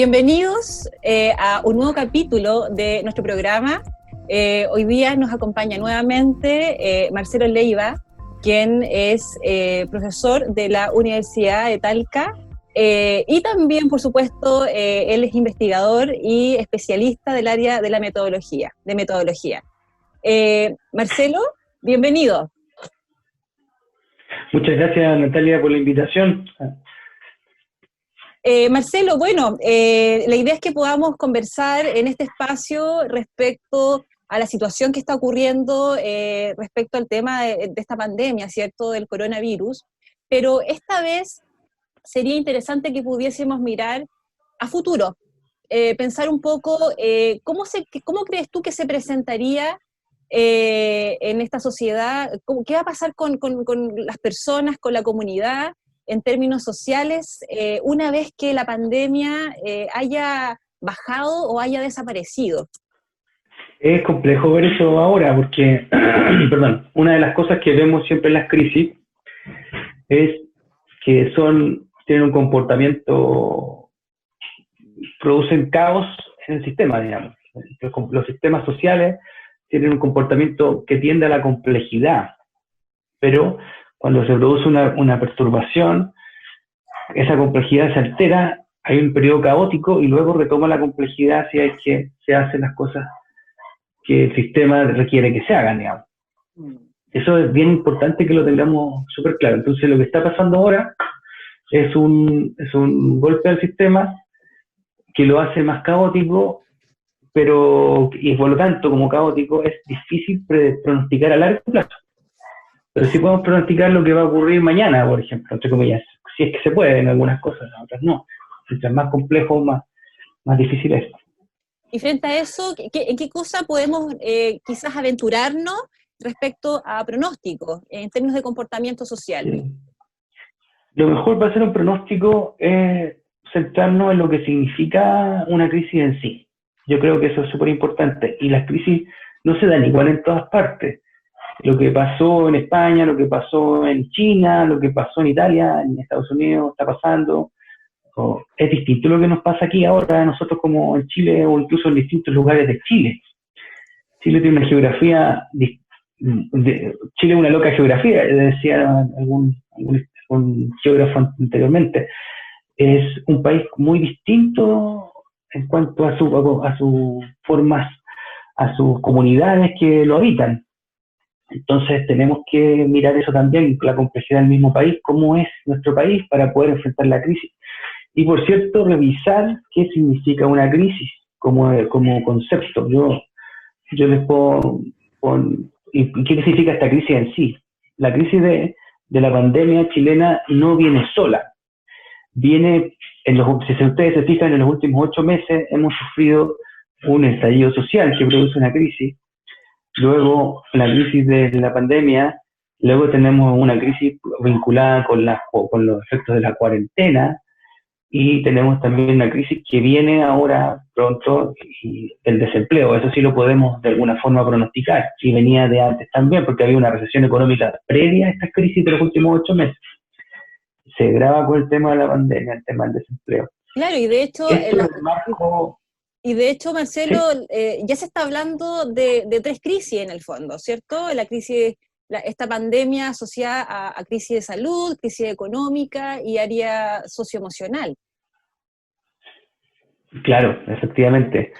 Bienvenidos a un nuevo capítulo de nuestro programa. Hoy día nos acompaña nuevamente Marcelo Leiva, quien es profesor de la Universidad de Talca y también, por supuesto, él es investigador y especialista del área de la metodología. Marcelo, bienvenido. Muchas gracias, Natalia, por la invitación. Marcelo, bueno, la idea es que podamos conversar en este espacio respecto a la situación que está ocurriendo respecto al tema de esta pandemia, ¿cierto?, del coronavirus, pero esta vez sería interesante que pudiésemos mirar a futuro, pensar un poco cómo crees tú que se presentaría en esta sociedad, qué va a pasar con las personas, con la comunidad, en términos sociales, una vez que la pandemia haya bajado o haya desaparecido. Es complejo ver eso ahora porque, perdón, una de las cosas que vemos siempre en las crisis es que tienen un comportamiento, producen caos en el sistema, digamos. Los sistemas sociales tienen un comportamiento que tiende a la complejidad, pero cuando se produce una perturbación, esa complejidad se altera, hay un periodo caótico y luego retoma la complejidad si hay que se hacen las cosas que el sistema requiere que se hagan, digamos. Eso es bien importante que lo tengamos súper claro. Entonces lo que está pasando ahora es un golpe al sistema que lo hace más caótico, y por lo tanto, como caótico, es difícil pronosticar a largo plazo. Pero sí podemos pronosticar lo que va a ocurrir mañana, por ejemplo, entre comillas, si es que se puede en algunas cosas, en otras no. Mientras más complejo, más difícil es. Y frente a eso, ¿en qué cosa podemos quizás aventurarnos respecto a pronósticos en términos de comportamiento social? Sí. Lo mejor para hacer un pronóstico es centrarnos en lo que significa una crisis en sí. Yo creo que eso es súper importante. Y las crisis no se dan igual en todas partes. Lo que pasó en España, lo que pasó en China, lo que pasó en Italia, en Estados Unidos, está pasando. Es distinto lo que nos pasa aquí ahora, nosotros como en Chile o incluso en distintos lugares de Chile. Chile tiene una geografía, Chile es una loca geografía, decía algún geógrafo anteriormente. Es un país muy distinto en cuanto a sus formas, a sus comunidades que lo habitan. Entonces tenemos que mirar eso también, la complejidad del mismo país, cómo es nuestro país para poder enfrentar la crisis. Y por cierto, revisar qué significa una crisis como concepto. Yo les puedo ¿y qué significa esta crisis en sí? La crisis de la pandemia chilena no viene sola. Viene, si ustedes se fijan, en los últimos 8 meses hemos sufrido un estallido social que produce una crisis. Luego la crisis de la pandemia, luego tenemos una crisis vinculada con los efectos de la cuarentena, y tenemos también una crisis que viene ahora pronto, y el desempleo. Eso sí lo podemos de alguna forma pronosticar, y venía de antes también, porque había una recesión económica previa a esta crisis de los últimos 8 meses. Se graba con el tema de la pandemia, el tema del desempleo. Claro, y de hecho... Y de hecho, Marcelo, ¿sí? Ya se está hablando de 3 crisis en el fondo, ¿cierto? Esta pandemia asociada a crisis de salud, crisis económica y área socioemocional. Claro, efectivamente.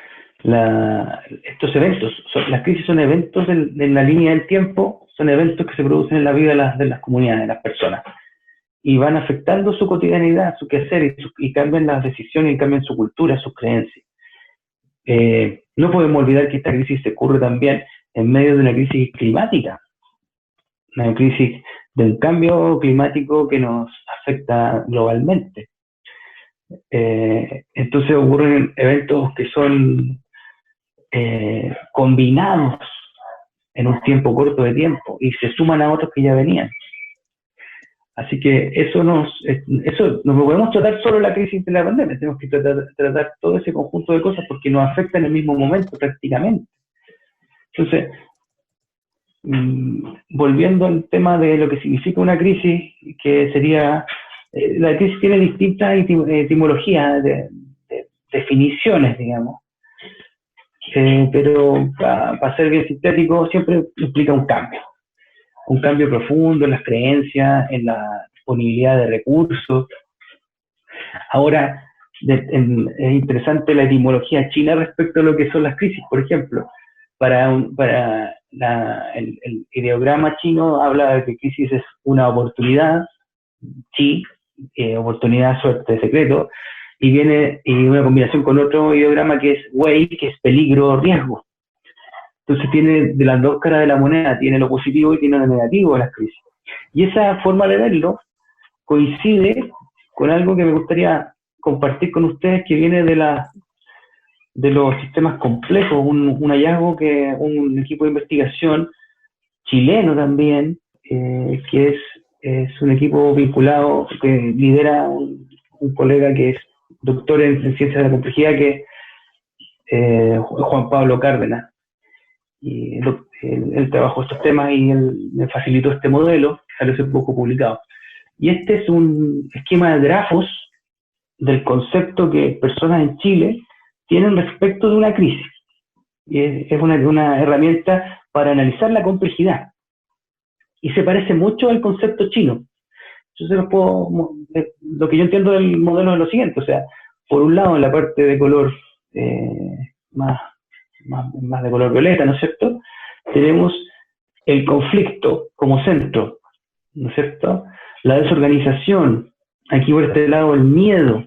Estos eventos, las crisis son eventos en la línea del tiempo, son eventos que se producen en la vida de las comunidades, de las personas, y van afectando su cotidianidad, su quehacer, y cambian las decisiones, y cambian su cultura, sus creencias. No podemos olvidar que esta crisis se ocurre también en medio de una crisis climática, una crisis del cambio climático que nos afecta globalmente. Entonces ocurren eventos que son combinados en un tiempo corto de tiempo y se suman a otros que ya venían. Así que eso no podemos tratar solo la crisis de la pandemia, tenemos que tratar todo ese conjunto de cosas porque nos afecta en el mismo momento prácticamente. Entonces, volviendo al tema de lo que significa una crisis, que sería, la crisis tiene distintas etimologías definiciones, digamos. Pero para ser bien sintético, siempre implica un cambio profundo en las creencias, en la disponibilidad de recursos. Ahora, es interesante la etimología china respecto a lo que son las crisis. Por ejemplo, el ideograma chino habla de que crisis es una oportunidad, chi, oportunidad, suerte, secreto, y viene una combinación con otro ideograma que es wei, que es peligro, riesgo. Entonces tiene de las dos caras de la moneda, tiene lo positivo y tiene lo negativo de las crisis. Y esa forma de verlo coincide con algo que me gustaría compartir con ustedes, que viene de los sistemas complejos, un hallazgo que un equipo de investigación chileno también, que es un equipo vinculado, que lidera un colega que es doctor en ciencias de la complejidad, que es Juan Pablo Cárdenas. Y él trabajó estos temas y él me facilitó este modelo, salió hace poco publicado. Y este es un esquema de grafos del concepto que personas en Chile tienen respecto de una crisis. Y es una herramienta para analizar la complejidad. Y se parece mucho al concepto chino. Entonces lo que yo entiendo del modelo es lo siguiente, o sea, por un lado en la parte de color más de color violeta, ¿no es cierto? Tenemos el conflicto como centro, ¿no es cierto? La desorganización, aquí por este lado el miedo.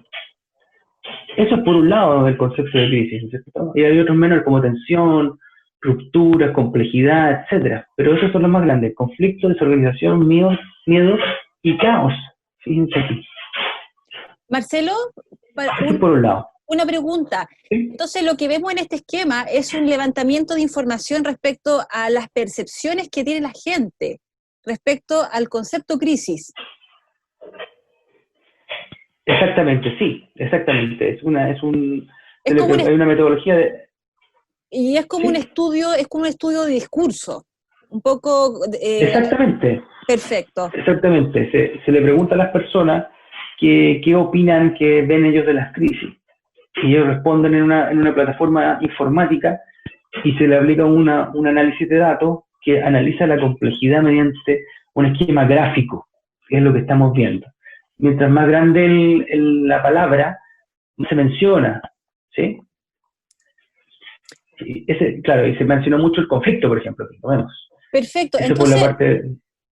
Eso es por un lado del concepto de crisis, ¿no es cierto? Y hay otros menores como tensión, ruptura, complejidad, etcétera. Pero esos son los más grandes: conflicto, desorganización, miedo y caos. Fíjense aquí. Marcelo, Eso por un lado. una pregunta. ¿Sí? Entonces, lo que vemos en este esquema es un levantamiento de información respecto a las percepciones que tiene la gente respecto al concepto crisis. Exactamente, sí, exactamente. Hay una metodología de... Y es como ¿Sí? un estudio de discurso, un poco... Exactamente. Perfecto. Exactamente. Se le pregunta a las personas qué opinan, qué ven ellos de las crisis. Y ellos responden en una plataforma informática y se le aplica un análisis de datos que analiza la complejidad mediante un esquema gráfico, que es lo que estamos viendo. Mientras más grande la palabra, se menciona, ¿sí? Claro, y se mencionó mucho el conflicto, por ejemplo, que lo vemos. Perfecto. Eso por la parte...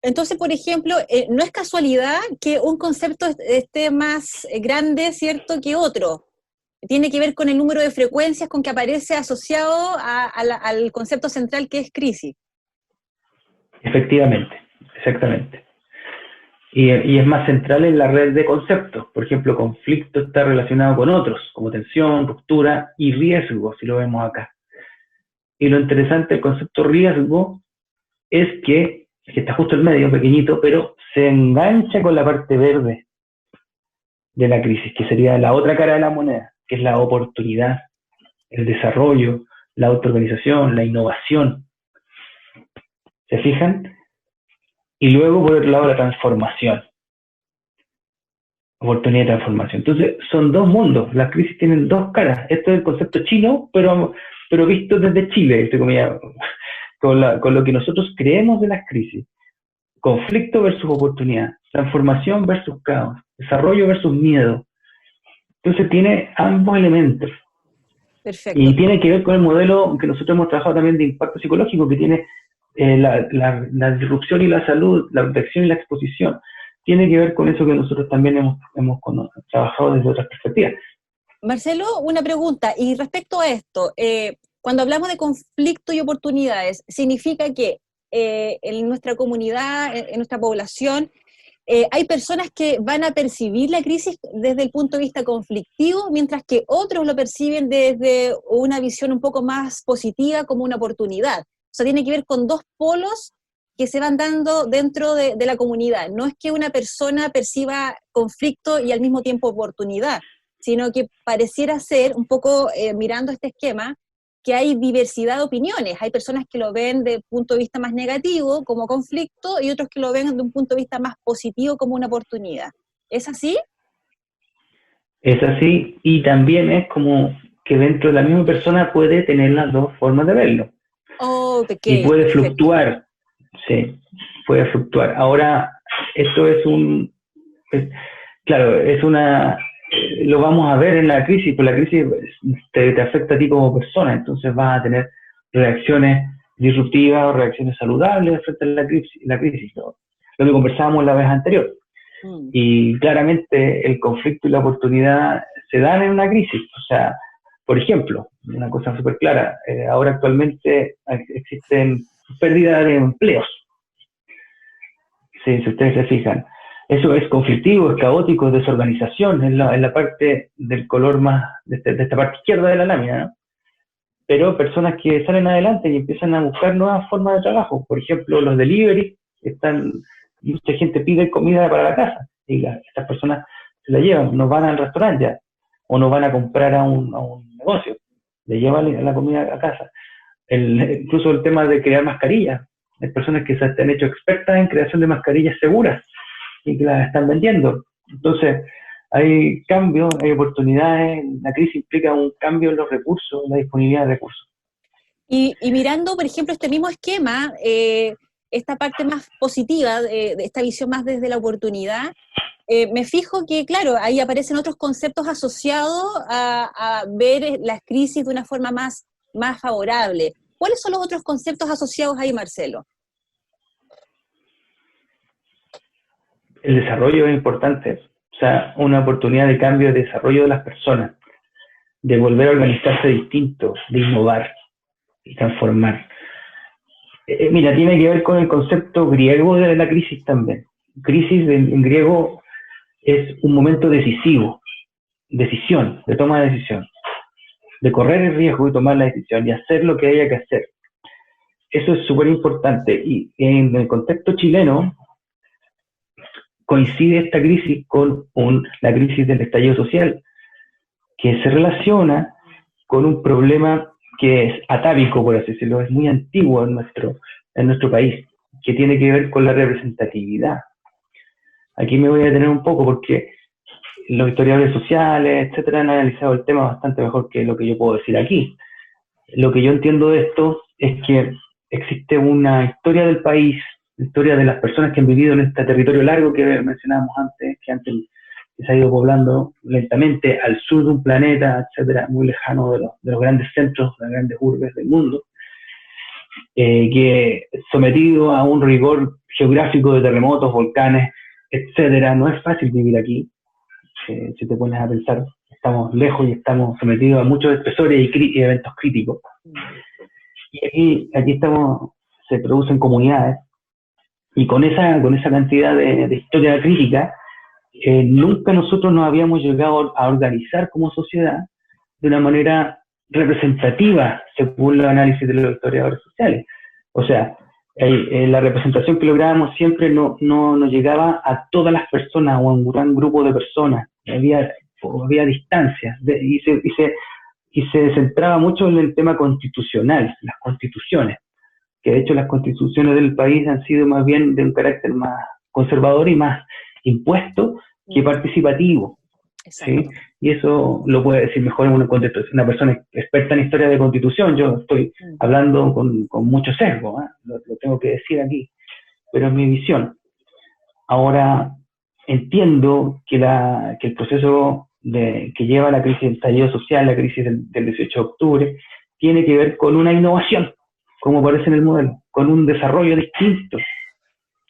Entonces, por ejemplo, no es casualidad que un concepto esté más grande, ¿cierto?, que otro. Tiene que ver con el número de frecuencias con que aparece asociado al concepto central, que es crisis. Efectivamente, exactamente. Y es más central en la red de conceptos. Por ejemplo, conflicto está relacionado con otros, como tensión, ruptura y riesgo, si lo vemos acá. Y lo interesante del concepto riesgo es que está justo en medio, pequeñito, pero se engancha con la parte verde de la crisis, que sería la otra cara de la moneda, que es la oportunidad, el desarrollo, la autoorganización, la innovación. ¿Se fijan? Y luego, por otro lado, la transformación. Oportunidad de transformación. Entonces, son dos mundos. Las crisis tienen dos caras. Esto es el concepto chino, pero visto desde Chile, entre comillas, con lo que nosotros creemos de las crisis. Conflicto versus oportunidad. Transformación versus caos. Desarrollo versus miedo. Entonces, tiene ambos elementos. Perfecto. Y tiene que ver con el modelo que nosotros hemos trabajado también de impacto psicológico, que tiene la disrupción y la salud, la protección y la exposición. Tiene que ver con eso que nosotros también hemos trabajado desde otras perspectivas. Marcelo, una pregunta, y respecto a esto, cuando hablamos de conflicto y oportunidades, ¿significa que en nuestra comunidad, en nuestra población, hay personas que van a percibir la crisis desde el punto de vista conflictivo, mientras que otros lo perciben desde una visión un poco más positiva, como una oportunidad? O sea, tiene que ver con dos polos que se van dando dentro de la comunidad. No es que una persona perciba conflicto y al mismo tiempo oportunidad, sino que pareciera ser, un poco mirando este esquema, que hay diversidad de opiniones. Hay personas que lo ven de punto de vista más negativo, como conflicto, y otros que lo ven de un punto de vista más positivo, como una oportunidad. ¿Es así? Es así, y también es como que dentro de la misma persona puede tener las dos formas de verlo. Oh, Y ok, puede perfecto. fluctuar, sí, puede fluctuar. Ahora, esto es, claro, lo vamos a ver en la crisis, pero la crisis te afecta a ti como persona, entonces vas a tener reacciones disruptivas o reacciones saludables frente a la crisis, ¿no? Lo que conversábamos la vez anterior. Mm. Y claramente el conflicto y la oportunidad se dan en una crisis. O sea, por ejemplo, una cosa súper clara, ahora actualmente existen pérdidas de empleos, sí, si ustedes se fijan. Eso es conflictivo, es caótico, es desorganización, es la parte del color más, de esta parte izquierda de la lámina, ¿no? Pero personas que salen adelante y empiezan a buscar nuevas formas de trabajo. Por ejemplo, los delivery, mucha gente pide comida para la casa y estas personas se la llevan, no van al restaurante ya, o no van a comprar a un negocio, le llevan la comida a casa. Incluso el tema de crear mascarillas, hay personas que se han hecho expertas en creación de mascarillas seguras y que las están vendiendo. Entonces, hay cambios, hay oportunidades, la crisis implica un cambio en los recursos, en la disponibilidad de recursos. Y mirando, por ejemplo, este mismo esquema, esta parte más positiva, de esta visión más desde la oportunidad, me fijo que, claro, ahí aparecen otros conceptos asociados a ver las crisis de una forma más favorable. ¿Cuáles son los otros conceptos asociados ahí, Marcelo? El desarrollo es importante, o sea, una oportunidad de cambio, de desarrollo de las personas, de volver a organizarse distinto, de innovar y transformar. Mira, tiene que ver con el concepto griego de la crisis también. Crisis en griego es un momento decisivo, decisión, de toma de decisión, de correr el riesgo y tomar la decisión y hacer lo que haya que hacer. Eso es súper importante. Y en el contexto chileno coincide esta crisis con la crisis del estallido social, que se relaciona con un problema que es atávico, por así decirlo, es muy antiguo en nuestro país, que tiene que ver con la representatividad. Aquí me voy a detener un poco porque los historiadores sociales, etcétera, han analizado el tema bastante mejor que lo que yo puedo decir aquí. Lo que yo entiendo de esto es que existe una historia del país, la historia de las personas que han vivido en este territorio largo que mencionábamos antes, que se ha ido poblando lentamente al sur de un planeta, etcétera, muy lejano de los grandes centros, de las grandes urbes del mundo, que sometido a un rigor geográfico de terremotos, volcanes, etcétera, no es fácil vivir aquí. Si te pones a pensar, estamos lejos y estamos sometidos a muchos estresores y eventos críticos. Y aquí se producen comunidades, y con esa cantidad de historia crítica, nunca nosotros nos habíamos llegado a organizar como sociedad de una manera representativa, según los análisis de los historiadores sociales. O sea, la representación que lográbamos siempre no llegaba a todas las personas o a un gran grupo de personas. Había distancias y se centraba mucho en el tema constitucional, las constituciones, que de hecho las constituciones del país han sido más bien de un carácter más conservador y más impuesto que participativo, ¿sí? Exacto. Y eso lo puede decir mejor en una persona experta en historia de constitución. Yo estoy hablando con mucho sesgo, ¿eh? Lo tengo que decir aquí, pero es mi visión. Ahora, entiendo que el proceso que lleva a la crisis del estallido social, la crisis del 18 de octubre, tiene que ver con una innovación, como aparece en el modelo, con un desarrollo distinto,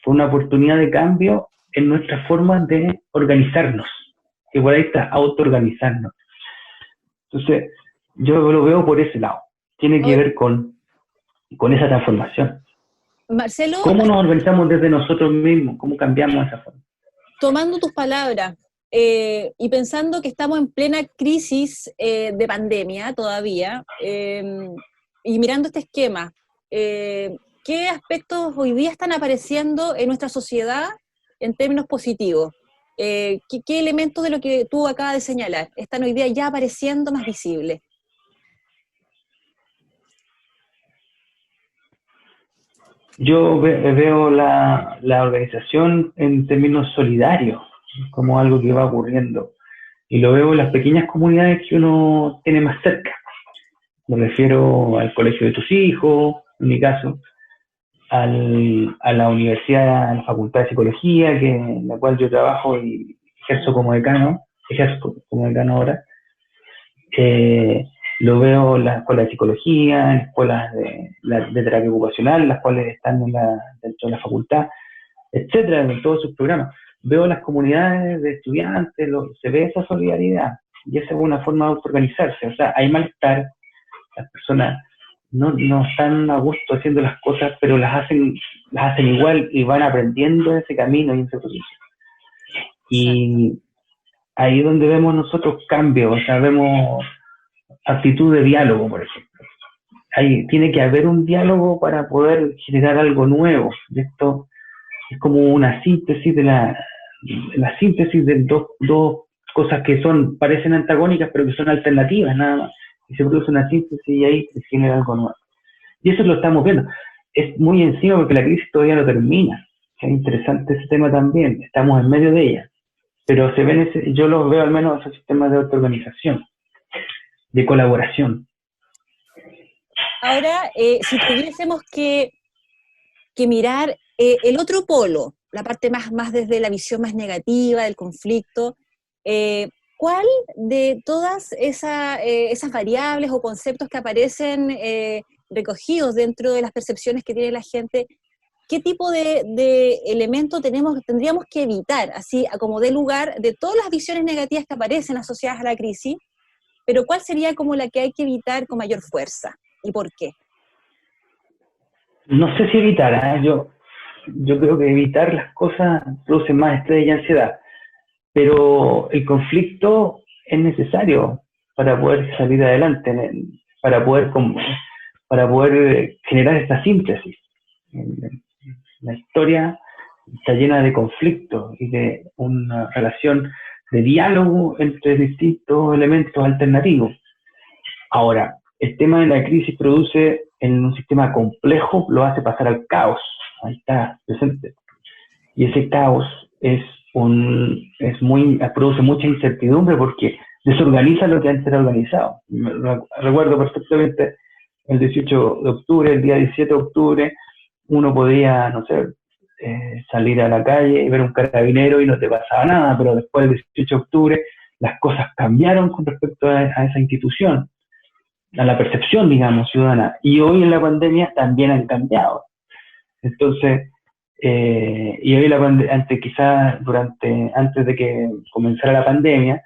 con una oportunidad de cambio en nuestras formas de organizarnos, que por ahí está autoorganizarnos. Entonces, yo lo veo por ese lado. Tiene que Oye, ver con esa transformación. Marcelo, ¿Cómo nos organizamos desde nosotros mismos? ¿Cómo cambiamos esa forma? tomando tus palabras y pensando que estamos en plena crisis de pandemia todavía, y mirando este esquema, ¿qué aspectos hoy día están apareciendo en nuestra sociedad en términos positivos? ¿Qué elementos de lo que tú acabas de señalar están hoy día ya apareciendo más visibles? Yo veo la organización en términos solidarios como algo que va ocurriendo. y lo veo en las pequeñas comunidades que uno tiene más cerca. Me refiero al colegio de tus hijos, en mi caso, a la universidad, a la facultad de psicología, en la cual yo trabajo y ejerzo como decano ahora. Lo veo en las escuelas de psicología, en escuelas de terapia ocupacional, las cuales están dentro de la facultad, etcétera, en todos sus programas. Veo las comunidades de estudiantes, se ve esa solidaridad, y esa es una forma de autoorganizarse. O sea, hay malestar, las personas no están a gusto haciendo las cosas, pero las hacen igual y van aprendiendo ese camino y ese proceso. Y ahí es donde vemos nosotros cambios, o sea, vemos actitud de diálogo, por ejemplo. Tiene que haber un diálogo para poder generar algo nuevo. Esto es como una síntesis de la síntesis de dos cosas que parecen antagónicas, pero que son alternativas nada más. Y se produce una síntesis y ahí se genera algo nuevo. Y eso lo estamos viendo. Es muy encima porque la crisis todavía no termina. Es interesante ese tema también. Estamos en medio de ella. Pero yo lo veo al menos esos sistemas de autoorganización, de colaboración. Ahora, si tuviésemos que mirar el otro polo, la parte más desde la visión más negativa del conflicto, ¿cuál de todas esas variables o conceptos que aparecen recogidos dentro de las percepciones que tiene la gente, qué tipo de elemento tendríamos que evitar, así a como dé lugar de todas las visiones negativas que aparecen asociadas a la crisis, pero cuál sería como la que hay que evitar con mayor fuerza y por qué? No sé si evitar, yo creo que evitar las cosas produce más estrés y ansiedad, pero el conflicto es necesario para poder salir adelante, para poder generar esta síntesis. La historia está llena de conflictos y de una relación de diálogo entre distintos elementos alternativos. Ahora, el tema de la crisis produce en un sistema complejo, lo hace pasar al caos. Ahí está presente. Y ese caos produce mucha incertidumbre porque desorganiza lo que antes era organizado. Recuerdo perfectamente el 18 de octubre, el día 17 de octubre, uno podía, no sé, salir a la calle y ver un carabinero y no te pasaba nada, pero después del 18 de octubre las cosas cambiaron con respecto a esa institución, a la percepción, digamos, ciudadana. Y hoy en la pandemia también han cambiado. Entonces, y hoy antes de que comenzara la pandemia,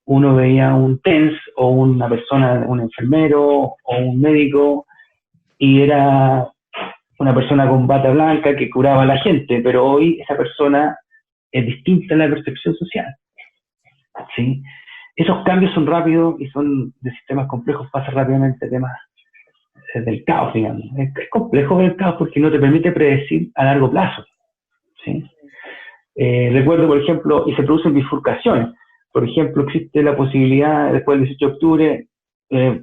uno veía un TENS o una persona, un enfermero o un médico, y era una persona con bata blanca que curaba a la gente, pero hoy esa persona es distinta en la percepción social. ¿Sí? Esos cambios son rápidos y son de sistemas complejos, pasa rápidamente temas del caos, digamos. Es complejo ver el caos porque no te permite predecir a largo plazo. ¿Sí? Recuerdo, por ejemplo, y se producen bifurcaciones. Por ejemplo, existe la posibilidad, después del 18 de octubre,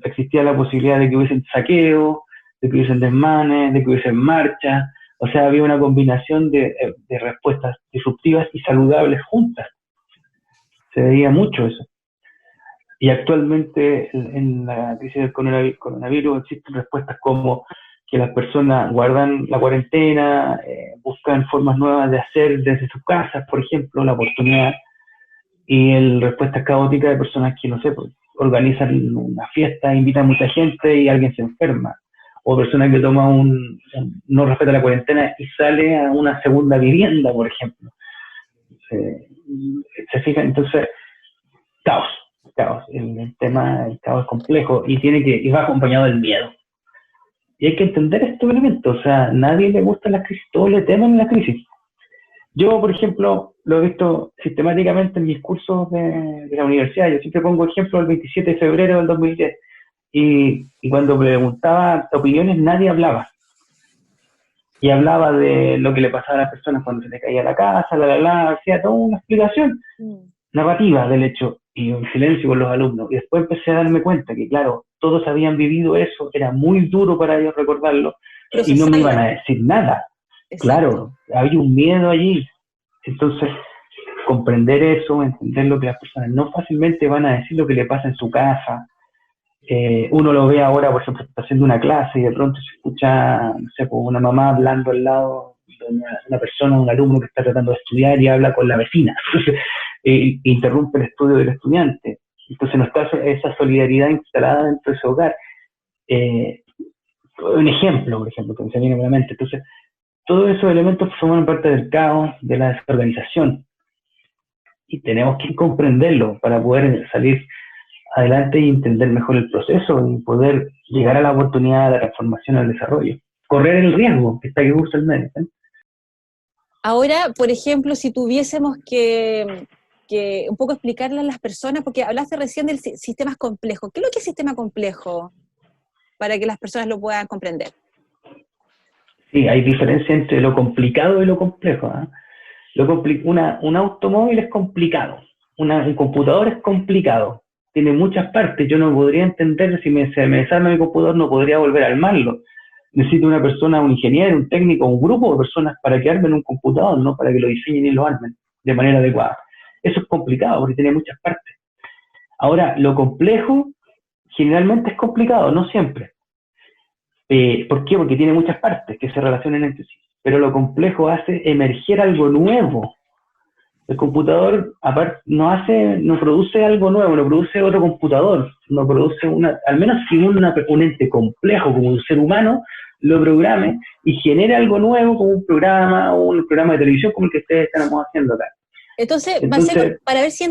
existía la posibilidad de que hubiesen saqueos, de que hubiesen desmanes, de que hubiesen marchas. O sea, había una combinación de respuestas disruptivas y saludables juntas. Se veía mucho eso. Y actualmente en la crisis del coronavirus existen respuestas como que las personas guardan la cuarentena, buscan formas nuevas de hacer desde sus casas, por ejemplo, la oportunidad, y respuestas caóticas de personas que, no sé, pues, organizan una fiesta, invitan a mucha gente y alguien se enferma, o personas que no respeta la cuarentena y sale a una segunda vivienda, por ejemplo. Se fijan, entonces, caos. El caos es complejo y va acompañado del miedo. Y hay que entender estos elementos. O sea, nadie le gusta la crisis, todos le temen la crisis. Yo, por ejemplo, lo he visto sistemáticamente en mis cursos de la universidad. Yo siempre pongo ejemplo el 27 de febrero del 2010. Y cuando preguntaba opiniones, nadie hablaba. Y hablaba de lo que le pasaba a las personas cuando se les caía la casa, hacía toda una explicación narrativa del hecho, y en silencio con los alumnos. Y después empecé a darme cuenta que, claro, todos habían vivido eso, era muy duro para ellos recordarlo, y no me iban a decir nada. Exacto. Claro, había un miedo allí. Entonces, comprender eso, entender lo que las personas no fácilmente van a decir lo que le pasa en su casa. Uno lo ve ahora, por ejemplo, está haciendo una clase y de pronto se escucha, no sé, pues una mamá hablando al lado de una persona, un alumno que está tratando de estudiar y habla con la vecina. Entonces, interrumpe el estudio del estudiante. Entonces no está esa solidaridad instalada dentro de ese hogar. Un ejemplo, por ejemplo, que me se viene a la mente. Entonces, todos esos elementos forman parte del caos, de la desorganización. Y tenemos que comprenderlo para poder salir adelante y entender mejor el proceso y poder llegar a la oportunidad de la transformación al desarrollo. Correr el riesgo que está que usa el medio. Ahora, por ejemplo, si tuviésemos que un poco explicarle a las personas, porque hablaste recién del sistemas complejos. ¿Qué es lo que es sistema complejo? Para que las personas lo puedan comprender. Sí, hay diferencia entre lo complicado y lo complejo. Un automóvil es complicado, un computador es complicado, tiene muchas partes. Yo no podría entender, si se me desarma mi computador, no podría volver a armarlo. Necesito una persona, un ingeniero, un técnico, un grupo de personas para que armen un computador, no para que lo diseñen y lo armen de manera adecuada. Eso es complicado porque tiene muchas partes. Ahora, lo complejo generalmente es complicado, no siempre. ¿Por qué? Porque tiene muchas partes que se relacionan entre sí. Pero lo complejo hace emerger algo nuevo. El computador no produce algo nuevo, no produce otro computador, no produce al menos si un ente complejo como un ser humano lo programe y genere algo nuevo como un programa o un programa de televisión como el que ustedes estamos haciendo acá. Entonces, Marcelo, para ver si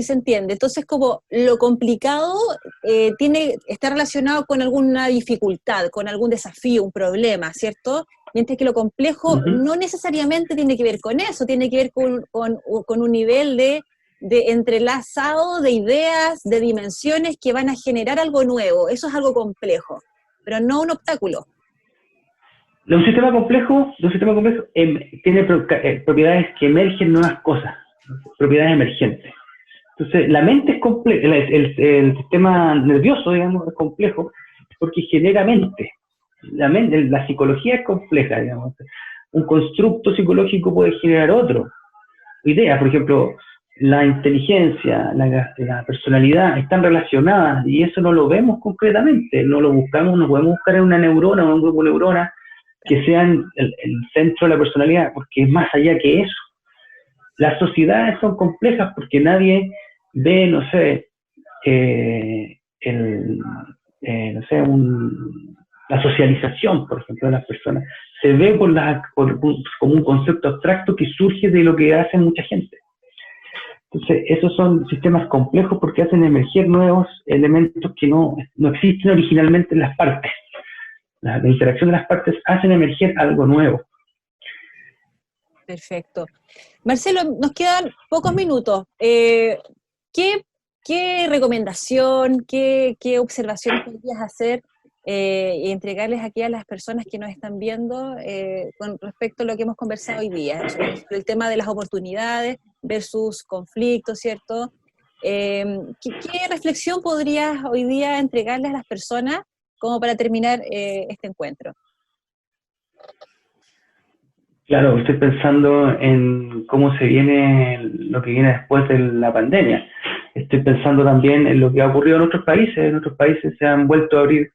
se entiende, entonces como lo complicado está relacionado con alguna dificultad, con algún desafío, un problema, ¿cierto? Mientras que lo complejo no necesariamente tiene que ver con eso, tiene que ver con un nivel de entrelazado de ideas, de dimensiones que van a generar algo nuevo. Eso es algo complejo, pero no un obstáculo. Un sistema complejo tiene propiedades que emergen nuevas cosas, propiedades emergentes. Entonces, la mente es compleja, el sistema nervioso, digamos, es complejo porque genera mente. La psicología es compleja, digamos. Un constructo psicológico puede generar otro. Ideas, por ejemplo, la inteligencia, la personalidad están relacionadas y eso no lo vemos concretamente, no lo buscamos, no podemos buscar en una neurona o en un grupo de neuronas que sean el centro de la personalidad, porque es más allá que eso. Las sociedades son complejas porque nadie ve, no sé, la socialización, por ejemplo, de las personas. Se ve como un concepto abstracto que surge de lo que hace mucha gente. Entonces, esos son sistemas complejos porque hacen emerger nuevos elementos que no existen originalmente en las partes. La interacción de las partes hacen emerger algo nuevo. Perfecto. Marcelo, nos quedan pocos minutos. ¿Qué recomendación, qué observaciones podrías hacer y entregarles aquí a las personas que nos están viendo con respecto a lo que hemos conversado hoy día, sobre el tema de las oportunidades versus conflictos, ¿cierto? ¿Qué reflexión podrías hoy día entregarles a las personas como para terminar este encuentro? Claro, estoy pensando en cómo se viene lo que viene después de la pandemia. Estoy pensando también en lo que ha ocurrido en otros países. En otros países se han vuelto a abrir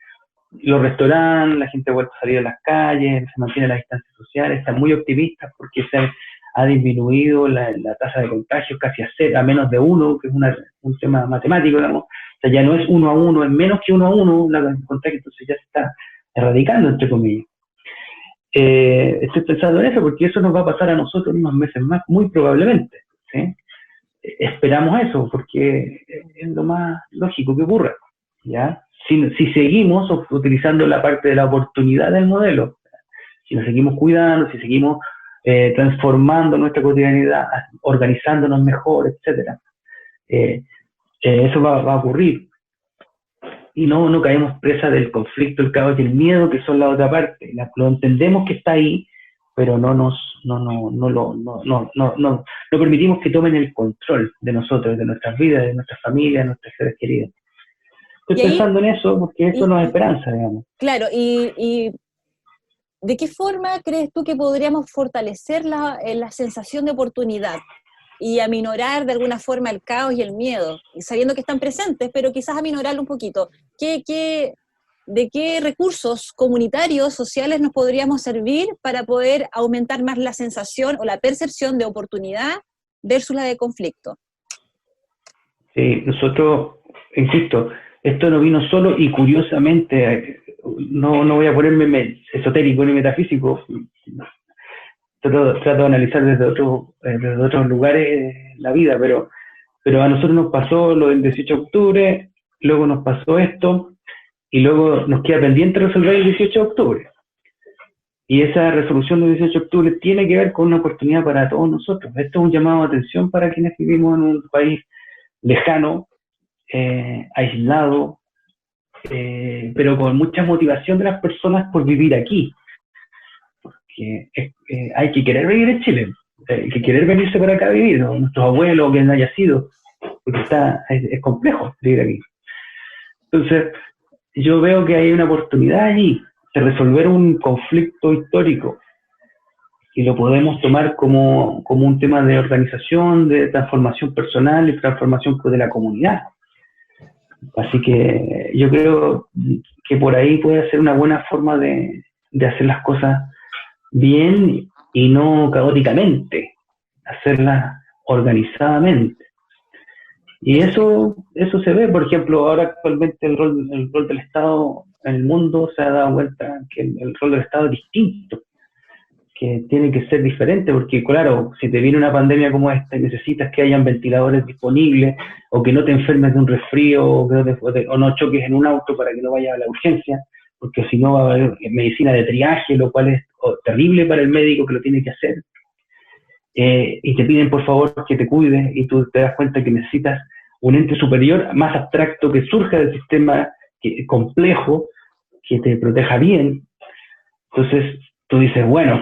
los restaurantes, la gente ha vuelto a salir a las calles, se mantiene la distancia social, están muy optimistas porque se ha disminuido la tasa de contagios casi a menos de 1, que es un tema matemático, digamos. O sea, ya no es 1 a 1, es menos que 1 a 1 la contagio, entonces ya se está erradicando, entre comillas. Estoy pensando en eso porque eso nos va a pasar a nosotros unos meses más, muy probablemente. ¿Sí? Esperamos eso porque es lo más lógico que ocurra. ¿Ya? Si seguimos utilizando la parte de la oportunidad del modelo, si nos seguimos cuidando, si seguimos transformando nuestra cotidianidad, organizándonos mejor, etc., eso va a ocurrir. Y no caemos presa del conflicto, el caos y el miedo que son la otra parte. Lo entendemos que está ahí, pero no permitimos que tomen el control de nosotros, de nuestras vidas, de nuestras familias, de nuestros seres queridos. Estoy pensando en eso porque eso nos da esperanza, digamos. Claro, y ¿de qué forma crees tú que podríamos fortalecer la sensación de oportunidad? y aminorar de alguna forma el caos y el miedo, y sabiendo que están presentes, pero quizás aminorarlo un poquito. ¿De qué recursos comunitarios, sociales nos podríamos servir para poder aumentar más la sensación o la percepción de oportunidad versus la de conflicto? Sí, nosotros, insisto, esto no vino solo y curiosamente, no voy a ponerme esotérico ni metafísico, trato de analizar desde otros lugares la vida, pero a nosotros nos pasó lo del 18 de octubre, luego nos pasó esto, y luego nos queda pendiente resolver el 18 de octubre. Y esa resolución del 18 de octubre tiene que ver con una oportunidad para todos nosotros. Esto es un llamado de atención para quienes vivimos en un país lejano, aislado, pero con mucha motivación de las personas por vivir aquí. Porque hay que querer vivir en Chile, hay que querer venirse para acá a vivir, ¿no? Nuestros abuelos, quien haya sido, porque es complejo vivir aquí. Entonces, yo veo que hay una oportunidad allí de resolver un conflicto histórico y lo podemos tomar como un tema de organización, de transformación personal y transformación de la comunidad. Así que yo creo que por ahí puede ser una buena forma de hacer las cosas bien y no caóticamente, hacerlas organizadamente. Y eso se ve, por ejemplo, ahora actualmente el rol del Estado en el mundo se ha dado cuenta que el rol del Estado es distinto, que tiene que ser diferente, porque claro, si te viene una pandemia como esta y necesitas que hayan ventiladores disponibles, o que no te enfermes de un resfrío, o no choques en un auto para que no vayas a la urgencia, porque si no va a haber medicina de triaje, lo cual es terrible para el médico que lo tiene que hacer. Y te piden por favor que te cuides y tú te das cuenta que necesitas un ente superior más abstracto que surja del sistema complejo, que te proteja bien. Entonces tú dices, bueno,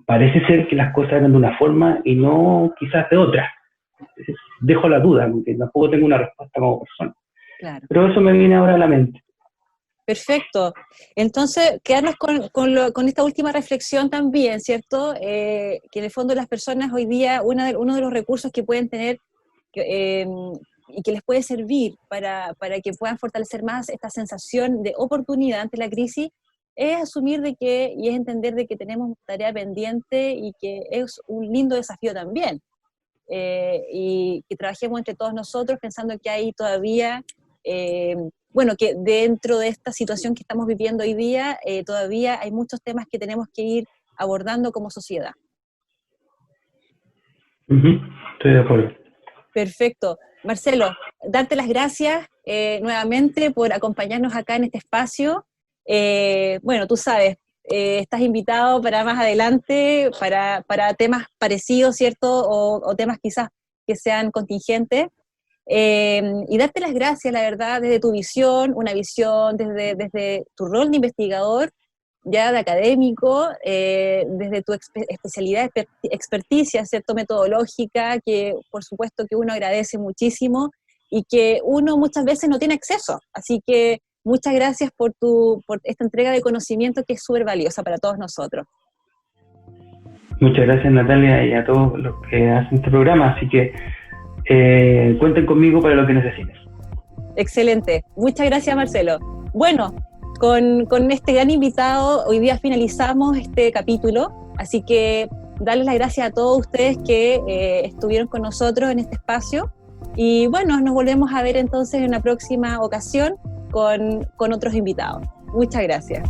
parece ser que las cosas eran de una forma y no quizás de otra. Entonces, dejo la duda, porque tampoco tengo una respuesta como persona. Claro. Pero eso me viene ahora a la mente. Perfecto. Entonces, quedarnos con esta última reflexión también, ¿cierto? Que en el fondo las personas hoy día, uno de los recursos que pueden tener y que les puede servir para que puedan fortalecer más esta sensación de oportunidad ante la crisis, es asumir y es entender de que tenemos tarea pendiente y que es un lindo desafío también. Y que trabajemos entre todos nosotros pensando que hay todavía... que dentro de esta situación que estamos viviendo hoy día, todavía hay muchos temas que tenemos que ir abordando como sociedad. Estoy de acuerdo. Perfecto. Marcelo, darte las gracias nuevamente por acompañarnos acá en este espacio. Tú sabes, estás invitado para más adelante, para temas parecidos, ¿cierto? O temas quizás que sean contingentes. Y darte las gracias, la verdad, desde tu visión, una visión desde tu rol de investigador, ya de académico, desde tu especialidad, experticia, ¿cierto?, metodológica, que por supuesto que uno agradece muchísimo y que uno muchas veces no tiene acceso. Así que muchas gracias por esta entrega de conocimiento que es súper valiosa para todos nosotros. Muchas gracias, Natalia, y a todos los que hacen este programa, así que cuenten conmigo para lo que necesiten. Excelente. Muchas gracias, Marcelo. Bueno, con este gran invitado, hoy día finalizamos este capítulo, así que darles las gracias a todos ustedes que estuvieron con nosotros en este espacio, y bueno, nos volvemos a ver entonces en una próxima ocasión con otros invitados. Muchas gracias.